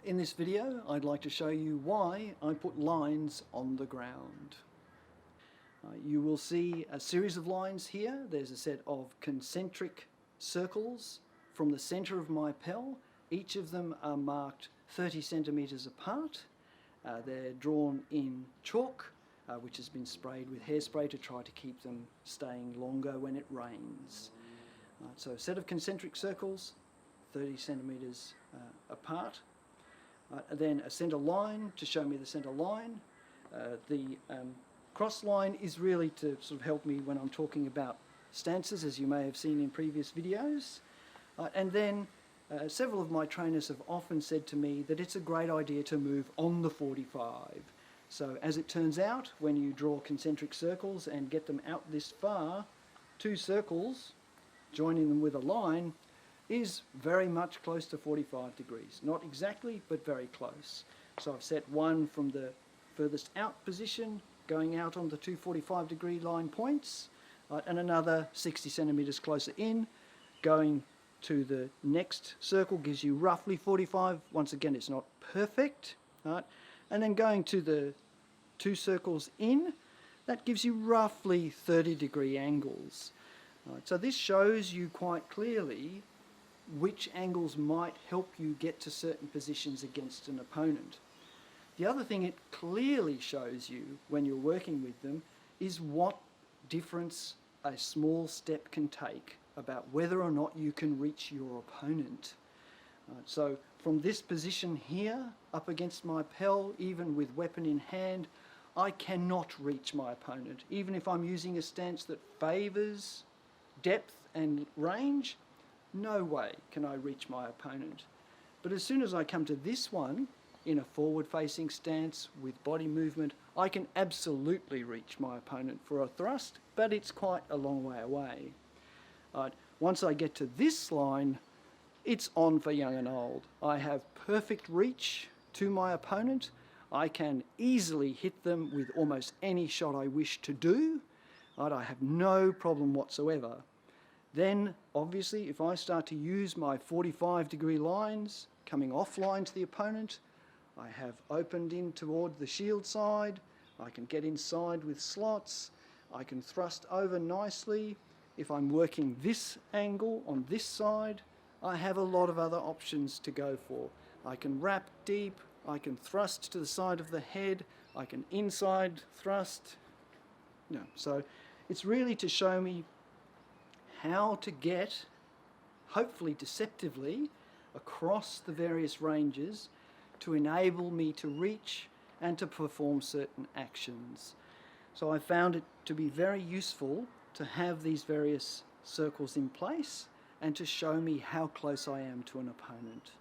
In this video, I'd like to show you why I put lines on the ground. You will see a series of lines here. There's a set of concentric circles from the center of my pell. Each of them are marked 30 centimeters apart. They're drawn in chalk, which has been sprayed with hairspray to try to keep them staying longer when it rains. So a set of concentric circles, 30 centimeters apart. Then a center line to show me the center line. The cross line is really to sort of help me when I'm talking about stances, as you may have seen in previous videos. And then several of my trainers have often said to me that it's a great idea to move on the 45. So as it turns out, when you draw concentric circles and get them out this far, two circles, joining them with a line, is very much close to 45 degrees. Not exactly, but very close. So I've set one from the furthest out position, going out on the two 45 degree line points, and another 60 centimeters closer in, going to the next circle gives you roughly 45. Once again, it's not perfect. Right? And then going to the two circles in, that gives you roughly 30 degree angles. Right? So this shows you quite clearly which angles might help you get to certain positions against an opponent. The other thing it clearly shows you when you're working with them is what difference a small step can take about whether or not you can reach your opponent. So from this position here, up against my pell, even with weapon in hand, I cannot reach my opponent. Even if I'm using a stance that favours depth and range, no way can I reach my opponent. But as soon as I come to this one, in a forward-facing stance with body movement, I can absolutely reach my opponent for a thrust, but it's quite a long way away. Once I get to this line, it's on for young and old. I have perfect reach to my opponent. I can easily hit them with almost any shot I wish to do. I have no problem whatsoever. Then, obviously, if I start to use my 45 degree lines, coming offline to the opponent, I have opened in toward the shield side, I can get inside with slots, I can thrust over nicely. If I'm working this angle on this side, I have a lot of other options to go for. I can wrap deep, I can thrust to the side of the head, I can inside thrust. So it's really to show me how to get, hopefully deceptively, across the various ranges to enable me to reach and to perform certain actions. So I found it to be very useful to have these various circles in place and to show me how close I am to an opponent.